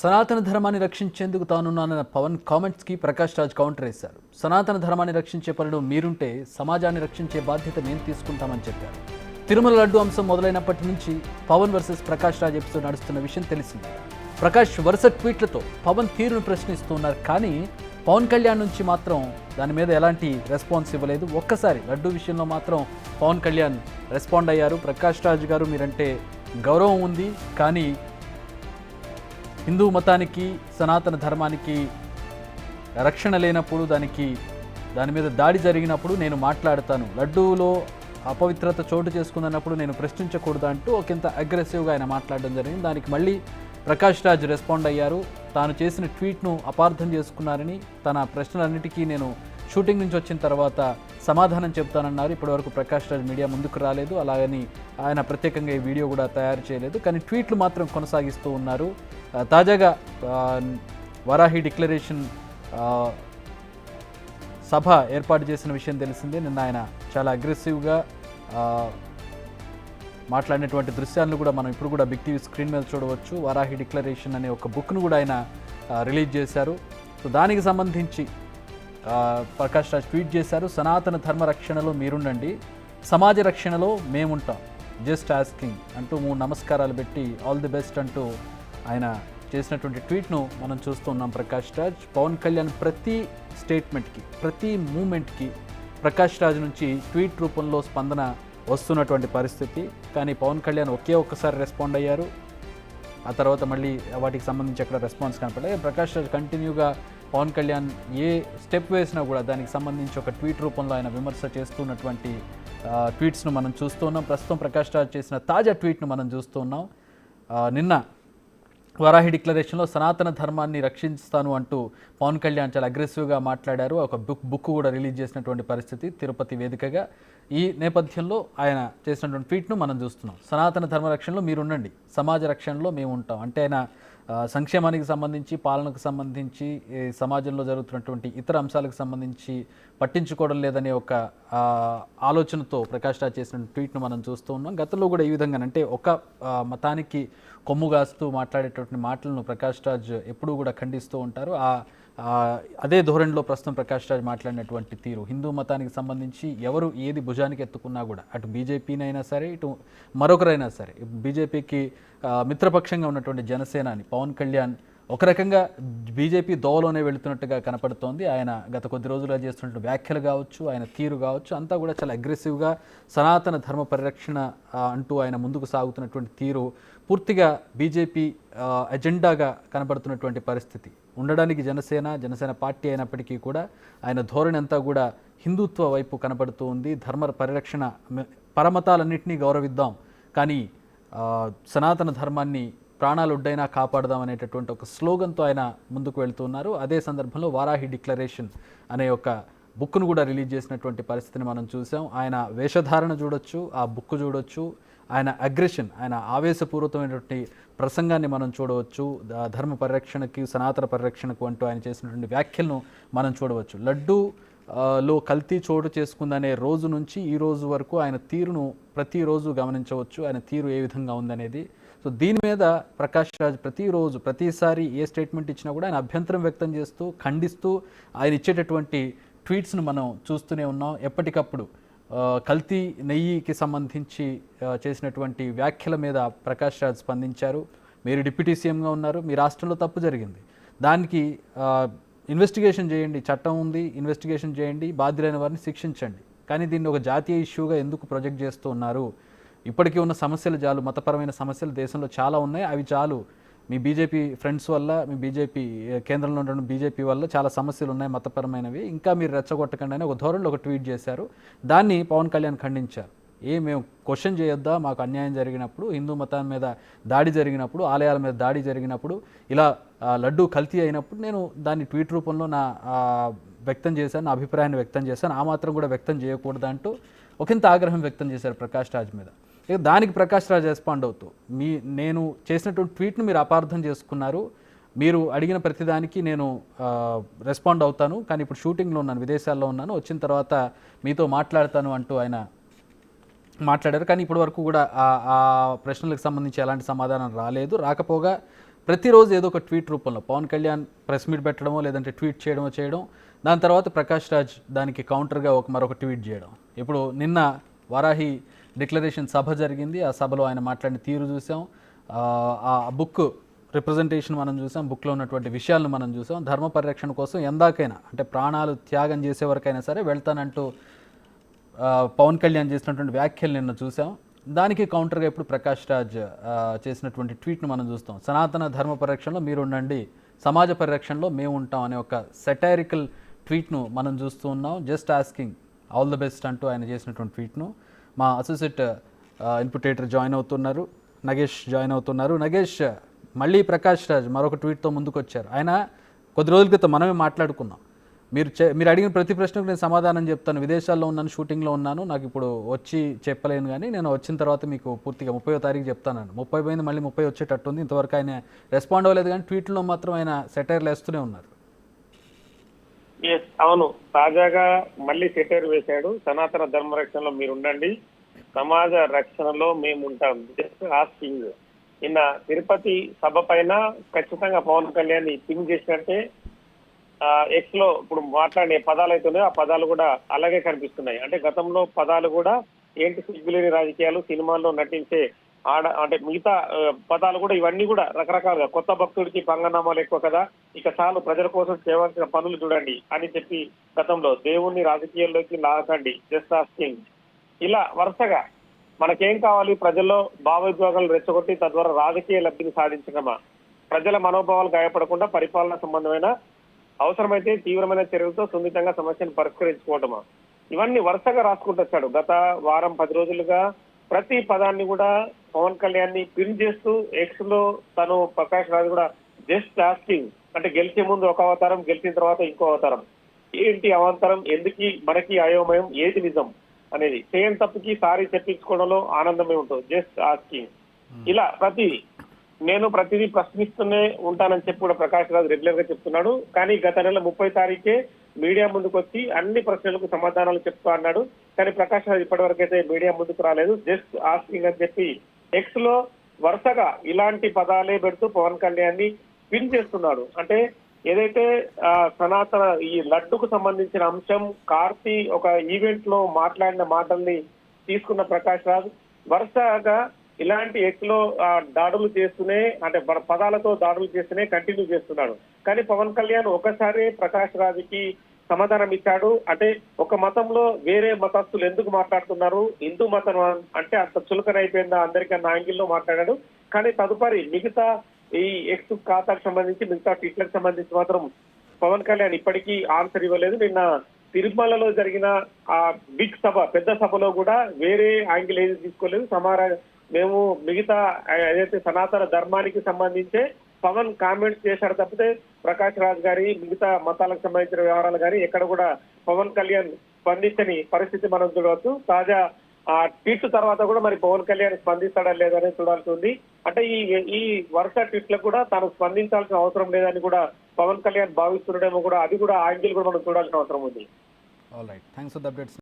సనాతన ధర్మాన్ని రక్షించేందుకు తానున్నానన్న పవన్ కామెంట్స్కి ప్రకాష్ రాజ్ కౌంటర్ వేశారు. సనాతన ధర్మాన్ని రక్షించే పనిలో మీరుంటే సమాజాన్ని రక్షించే బాధ్యత మేము తీసుకుంటామని చెప్పారు. తిరుమల లడ్డు అంశం మొదలైనప్పటి నుంచి పవన్ వర్సెస్ ప్రకాష్ రాజ్ ఎపిసోడ్ నడుస్తున్న విషయం తెలిసిందే. ప్రకాష్ వరుస ట్వీట్లతో పవన్ తీరును ప్రశ్నిస్తున్నారు. కానీ పవన్ కళ్యాణ్ నుంచి మాత్రం దాని మీద ఎలాంటి రెస్పాన్స్ ఇవ్వలేదు. ఒక్కసారి లడ్డు విషయంలో మాత్రం పవన్ కళ్యాణ్ రెస్పాండ్ అయ్యారు. ప్రకాష్ రాజ్ గారు, మీరంటే గౌరవం ఉంది, కానీ హిందూ మతానికి సనాతన ధర్మానికి రక్షణ లేనప్పుడు, దాని మీద దాడి జరిగినప్పుడు నేను మాట్లాడతాను. లడ్డూలో అపవిత్రత చోటు చేసుకుందన్నప్పుడు నేను ప్రశ్నించకూడదు అంటూ ఒకంత అగ్రెసివ్గా ఆయన మాట్లాడడం జరిగింది. దానికి మళ్ళీ ప్రకాష్ రాజ్ రెస్పాండ్ అయ్యారు. తాను చేసిన ట్వీట్ను అపార్థం చేసుకున్నారని, తన ప్రశ్నలన్నిటికీ నేను షూటింగ్ నుంచి వచ్చిన తర్వాత సమాధానం చెప్తానన్నారు. ఇప్పటివరకు ప్రకాష్ రాజ్ మీడియా ముందుకు రాలేదు. అలాగని ఆయన ప్రత్యేకంగా ఈ వీడియో కూడా తయారు చేయలేదు. కానీ ట్వీట్లు మాత్రం కొనసాగిస్తూ ఉన్నారు. తాజాగా వరాహి డిక్లరేషన్ సభ ఏర్పాటు చేసిన విషయం తెలిసిందే. నిన్న ఆయన చాలా అగ్రెసివ్గా మాట్లాడినటువంటి దృశ్యాలను కూడా మనం ఇప్పుడు కూడా బిగ్ టీవీ స్క్రీన్ మీద చూడవచ్చు. వరాహి డిక్లరేషన్ అనే ఒక బుక్ను కూడా ఆయన రిలీజ్ చేశారు. సో దానికి సంబంధించి ప్రకాష్ రాజ్ ట్వీట్ చేశారు. సనాతన ధర్మ రక్షణలో మీరుండండి, సమాజ రక్షణలో మేముంటాం, జస్ట్ ఆస్కింగ్ అంటూ 3 నమస్కారాలు పెట్టి ఆల్ ది బెస్ట్ అంటూ ఆయన చేసినటువంటి ట్వీట్ను మనం చూస్తున్నాం. ప్రకాష్ రాజ్, పవన్ కళ్యాణ్ ప్రతి స్టేట్మెంట్కి, ప్రతి మూమెంట్కి ప్రకాష్ రాజ్ నుంచి ట్వీట్ రూపంలో స్పందన వస్తున్నటువంటి పరిస్థితి. కానీ పవన్ కళ్యాణ్ ఒక్కసారి రెస్పాండ్ అయ్యారు. ఆ తర్వాత మళ్ళీ వాటికి సంబంధించి అక్కడ రెస్పాన్స్ కనపడలేదు. ప్రకాష్ రాజ్ కంటిన్యూగా పవన్ కళ్యాణ్ ఏ స్టెప్ వేసినా కూడా దానికి సంబంధించి ఒక ట్వీట్ రూపంలో ఆయన విమర్శ చేస్తున్నటువంటి ట్వీట్స్ను మనం చూస్తూ ఉన్నాం. ప్రస్తుతం ప్రకాష్ రాజ్ చేసిన తాజా ట్వీట్ను మనం చూస్తూ ఉన్నాం. నిన్న వరాహి డిక్లరేషన్లో సనాతన ధర్మాన్ని రక్షిస్తాను అంటూ పవన్ కళ్యాణ్ చాలా అగ్రెసివ్గా మాట్లాడారు. ఒక బుక్ కూడా రిలీజ్ చేసినటువంటి పరిస్థితి తిరుపతి వేదికగా. ఈ నేపథ్యంలో ఆయన చేసినటువంటి ట్వీట్ను మనం చూస్తున్నాం. సనాతన ధర్మ రక్షణలో మీరుండండి, సమాజ రక్షణలో మేము ఉంటాం అంటే ఆయన సంక్షేమానికి సంబంధించి, పాలనకు సంబంధించి, సమాజంలో జరుగుతున్నటువంటి ఇతర అంశాలకు సంబంధించి పట్టించుకోవడం లేదనే ఒక ఆలోచనతో ప్రకాష్ రాజ్ చేసిన ట్వీట్ను మనం చూస్తూ ఉన్నాం. గతంలో కూడా ఈ విధంగా అంటే ఒక మతానికి కొమ్ము కాస్తూ మాట్లాడేటువంటి మాటలను ప్రకాష్ రాజ్ ఎప్పుడూ కూడా ఖండిస్తూ ఉంటారు. అదే ధోరణిలో ప్రస్తుతం ప్రకాష్ రాజ్ మాట్లాడినటువంటి తీరు, హిందూ మతానికి సంబంధించి ఎవరు ఏది భుజానికి ఎత్తుకున్నా కూడా, అటు బీజేపీనైనా సరే, ఇటు మరొకరైనా సరే, బీజేపీకి మిత్రపక్షంగా ఉన్నటువంటి జనసేనాని పవన్ కళ్యాణ్ ఒక రకంగా బీజేపీ దోవలోనే వెళుతున్నట్టుగా కనపడుతోంది. ఆయన గత కొద్ది రోజులుగా చేస్తున్నటువంటి వ్యాఖ్యలు కావచ్చు, ఆయన తీరు కావచ్చు, అంతా కూడా చాలా అగ్రెసివ్గా సనాతన ధర్మ పరిరక్షణ అంటూ ఆయన ముందుకు సాగుతున్నటువంటి తీరు పూర్తిగా బీజేపీ ఎజెండాగా కనపడుతున్నటువంటి పరిస్థితి. ఉండడానికి జనసేన పార్టీ అయినప్పటికీ కూడా ఆయన ధోరణి అంతా కూడా హిందుత్వ వైపు కనపడుతూ ఉంది. ధర్మ పరిరక్షణ, పరమతాలన్నింటినీ గౌరవిద్దాం, కానీ సనాతన ధర్మాన్ని ప్రాణాలు ఒడ్డైనా కాపాడదాం అనేటటువంటి ఒక స్లోగన్తో ఆయన ముందుకు వెళ్తున్నారు. అదే సందర్భంలో వారాహి డిక్లరేషన్ అనే ఒక బుక్ను కూడా రిలీజ్ చేసినటువంటి పరిస్థితిని మనం చూసాం. ఆయన వేషధారణ చూడొచ్చు, ఆ బుక్ చూడొచ్చు, ఆయన అగ్రెషన్, ఆయన ఆవేశపూర్వకమైనటువంటి ప్రసంగాన్ని మనం చూడవచ్చు. ధర్మ పరిరక్షణకి, సనాతన పరిరక్షణకు అంటూ ఆయన చేసినటువంటి వ్యాఖ్యలను మనం చూడవచ్చు. లడ్డూలో కల్తీ చోటు చేసుకుందనే రోజు నుంచి ఈ రోజు వరకు ఆయన తీరును ప్రతిరోజు గమనించవచ్చు. ఆయన తీరు ఏ విధంగా ఉందనేది. సో దీని మీద ప్రకాష్ రాజ్ ప్రతిసారి ఏ స్టేట్మెంట్ ఇచ్చినా కూడా ఆయన అభ్యంతరం వ్యక్తం చేస్తూ, ఖండిస్తూ ఆయన ఇచ్చేటటువంటి ట్వీట్స్ను మనం చూస్తూనే ఉన్నాం. ఎప్పటికప్పుడు కల్తీ నెయ్యికి సంబంధించి చేసినటువంటి వ్యాఖ్యల మీద ప్రకాష్ రాజ్ స్పందించారు. మీరు డిప్యూటీ సీఎంగా ఉన్నారు, మీ రాష్ట్రంలో తప్పు జరిగింది, దానికి ఇన్వెస్టిగేషన్ చేయండి, చట్టం ఉంది, ఇన్వెస్టిగేషన్ చేయండి, బాధ్యులైన వారిని శిక్షించండి, కానీ దీన్ని ఒక జాతీయ ఇష్యూగా ఎందుకు ప్రొజెక్ట్ చేస్తూ ఉన్నారు? ఇప్పటికీ ఉన్న సమస్యలు చాలు, మతపరమైన సమస్యలు దేశంలో చాలా ఉన్నాయి, అవి చాలు. మీ బీజేపీ ఫ్రెండ్స్ వల్ల, మీ బీజేపీ కేంద్రంలో ఉన్న బీజేపీ వల్ల చాలా సమస్యలు ఉన్నాయి మతపరమైనవి, ఇంకా మీరు రెచ్చగొట్టకండి అని ఒక ధోరణిలో ఒక ట్వీట్ చేశారు. దాన్ని పవన్ కళ్యాణ్ ఖండించారు. మేము క్వశ్చన్ చేయొద్దా? మాకు అన్యాయం జరిగినప్పుడు, హిందూ మతం మీద దాడి జరిగినప్పుడు, ఆలయాల మీద దాడి జరిగినప్పుడు, ఇలా లడ్డూ కల్తీ అయినప్పుడు నేను దాన్ని ట్వీట్ రూపంలో నా అభిప్రాయాన్ని వ్యక్తం చేశాను, ఆ మాత్రం కూడా వ్యక్తం చేయకూడదు అంటూ ఒకంత ఆగ్రహం వ్యక్తం చేశారు ప్రకాష్ రాజ్ మీద. దానికి ప్రకాష్ రాజ్ రెస్పాండ్ అవుతూ, నేను చేసినటువంటి ట్వీట్ను మీరు అపార్థం చేసుకున్నారు, మీరు అడిగిన ప్రతిదానికి నేను రెస్పాండ్ అవుతాను, కానీ ఇప్పుడు షూటింగ్లో ఉన్నాను, విదేశాల్లో ఉన్నాను, వచ్చిన తర్వాత మీతో మాట్లాడతాను అంటూ ఆయన మాట్లాడారు. కానీ ఇప్పటి వరకు కూడా ఆ ప్రశ్నలకు సంబంధించి ఎలాంటి సమాధానం రాలేదు. రాకపోగా ప్రతిరోజు ఏదో ఒక ట్వీట్ రూపంలో పవన్ కళ్యాణ్ ప్రెస్ మీట్ పెట్టడమో లేదంటే ట్వీట్ చేయడం దాని తర్వాత ప్రకాష్ రాజ్ దానికి కౌంటర్గా మరొక ట్వీట్ చేయడం. ఇప్పుడు నిన్న వారాహి డిక్లరేషన్ సభ జరిగింది. ఆ సభలో ఆయన మాట్లాడిన తీరు చూసాం, ఆ బుక్ రిప్రజెంటేషన్ మనం చూసాం, బుక్లో ఉన్నటువంటి విషయాలను మనం చూసాం. ధర్మ పరిరక్షణ కోసం ఎందాకైనా అంటే ప్రాణాలు త్యాగం చేసే వరకైనా సరే వెళ్తానంటూ పవన్ కళ్యాణ్ చేసినటువంటి వ్యాఖ్యలు నిన్న చూసాం. దానికి కౌంటర్గా ఇప్పుడు ప్రకాష్ రాజ్ చేసినటువంటి ట్వీట్ను మనం చూస్తాం. సనాతన ధర్మ పరిరక్షణలో మీరు ఉండండి, సమాజ పరిరక్షణలో మేము ఉంటాం అనే ఒక సెటైరికల్ ట్వీట్ను మనం చూస్తూ ఉన్నాం. Just asking all the best అంటూ ఆయన చేసినటువంటి ట్వీట్ను మా అసోసియేట్ ఇన్పుట్ ఎడిటర్ జాయిన్ అవుతున్నారు, నగేష్ జాయిన్ అవుతున్నారు. నగేష్, మళ్ళీ ప్రకాష్ రాజ్ మరొక ట్వీట్తో ముందుకు వచ్చారు. ఆయన కొద్ది రోజుల క్రితం మనమే మాట్లాడుకున్నాం, మీరు అడిగిన ప్రతి ప్రశ్నకు నేను సమాధానం చెప్తాను, విదేశాల్లో ఉన్నాను, షూటింగ్లో ఉన్నాను, నాకు ఇప్పుడు వచ్చి చెప్పలేను, కానీ నేను వచ్చిన తర్వాత మీకు పూర్తిగా 30వ తారీఖు చెప్తానని. 30 పోయింది, మళ్ళీ 30 వచ్చేటట్టుంది. ఇంతవరకు ఆయన రెస్పాండ్ అవ్వలేదు, కానీ ట్వీట్లో మాత్రం ఆయన సెటైర్లు వేస్తూనే ఉన్నారు. అవును, తాజాగా మళ్ళీ సెటైర్ వేశాడు. సనాతన ధర్మ రక్షణలో మీరు ఉండండి, సమాజ రక్షణలో మేము ఉంటాం. Just asking. నిన్న తిరుపతి సభ పైన ఖచ్చితంగా పవన్ కళ్యాణ్ పింగ్ చేసినట్టే ఎక్స్ లో ఇప్పుడు మాట్లాడే పదాలు అయితే ఉన్నాయో ఆ పదాలు కూడా అలాగే కనిపిస్తున్నాయి. అంటే గతంలో పదాలు కూడా ఏంటి సిగ్గులేని రాజకీయాలు, సినిమాల్లో నటించే అంటే మిగతా పదాలు కూడా ఇవన్నీ కూడా రకరకాలుగా కొత్త భక్తుడికి పంగనామాలు ఎక్కువ కదా, ఇక చాలు ప్రజల కోసం చేయవలసిన పనులు చూడండి అని చెప్పి గతంలో దేవుణ్ణి రాజకీయాల్లోకి లాగకండి, జస్ట్ ఆస్కింగ్, ఇలా వరుసగా మనకేం కావాలి, ప్రజల్లో భావోద్వేగాలు రెచ్చగొట్టి తద్వారా రాజకీయ లబ్ధిని సాధించడమా, ప్రజల మనోభావాలు గాయపడకుండా పరిపాలన సంబంధమైన అవసరమైతే తీవ్రమైన చర్యలతో సున్నితంగా సమస్యను పరిష్కరించుకోవటమా, ఇవన్నీ వరుసగా రాసుకుంటూ వచ్చాడు. గత వారం 10 రోజులుగా ప్రతి పదాన్ని కూడా పవన్ కళ్యాణ్ ని పిన్ చేస్తూ ఎక్స్ లో తను ప్రకాష్ రాజ్ కూడా జస్ట్ ఆస్కింగ్, అంటే గెలిచే ముందు ఒక అవతారం, గెలిచిన తర్వాత ఇంకో అవతారం, ఏంటి అవంతరం, ఎందుకు మనకి అయోమయం, ఏది నిజం అనేది, చేయని తప్పుకి సారీ చెప్పించుకోవడంలో ఆనందమే ఉంటుంది, జస్ట్ ఆస్కింగ్. ఇలా నేను ప్రతిదీ ప్రశ్నిస్తూనే ఉంటానని చెప్పి కూడా ప్రకాష్ రాజ్ రెగ్యులర్ గా చెప్తున్నాడు. కానీ గత నెల 30 తారీఖే మీడియా ముందుకు వచ్చి అన్ని ప్రశ్నలకు సమాధానాలు చెప్తా అన్నాడు. కానీ ప్రకాష్ రాజ్ ఇప్పటి వరకు అయితే మీడియా ముందుకు రాలేదు. జస్ట్ ఆస్కింగ్ అని చెప్పి ఎక్స్ లో వరుసగా ఇలాంటి పదాలే పెడుతూ పవన్ కళ్యాణ్ ని పిన్ చేస్తున్నాడు. అంటే ఏదైతే సనాతన ఈ లడ్డుకు సంబంధించిన అంశం, కార్తీ ఒక ఈవెంట్ లో మాట్లాడిన మాటల్ని తీసుకున్న ప్రకాష్ రాజ్ వరుసగా ఇలాంటి ఎక్స్ లో దాడులు చేస్తూనే, అంటే పదాలతో దాడులు చేస్తూనే కంటిన్యూ చేస్తున్నాడు. కానీ పవన్ కళ్యాణ్ ఒకసారి ప్రకాష్ రాజ్కి సమాధానం ఇచ్చాడు. అంటే ఒక మతంలో వేరే మతస్థులు ఎందుకు మాట్లాడుతున్నారు, హిందూ మతం అంటే అంత చులకనైపోయిందా అందరికన్నా యాంగిల్లో మాట్లాడాడు. కానీ తదుపరి మిగతా ఈ ఎక్స్ ఖాతాకు సంబంధించి మిగతా ట్విట్లకు సంబంధించి మాత్రం పవన్ కళ్యాణ్ ఇప్పటికీ ఆన్సర్ ఇవ్వలేదు. నిన్న తిరుమలలో జరిగిన ఆ బిగ్ సభ, పెద్ద సభలో కూడా వేరే యాంగిల్ ఏది తీసుకోలేదు. మేము మిగతా ఏదైతే సనాతన ధర్మానికి సంబంధించే పవన్ కామెంట్స్ చేశారు తప్పితే ప్రకాష్ రాజ్ గారి మిగతా మతాలకు సంబంధించిన వ్యవహారాలు కానీ ఎక్కడ కూడా పవన్ కళ్యాణ్ స్పందించని పరిస్థితి మనం చూడవచ్చు. తాజా ట్వీట్ తర్వాత కూడా మరి పవన్ కళ్యాణ్ స్పందిస్తాడా లేదని చూడాల్సి ఉంది. అంటే ఈ వరుస ట్వీట్లకు కూడా తాను స్పందించాల్సిన అవసరం లేదని కూడా పవన్ కళ్యాణ్ భావిస్తుండేమో కూడా, అది కూడా యాంగిల్ కూడా మనం చూడాల్సిన అవసరం ఉంది. All right, thanks for the updates.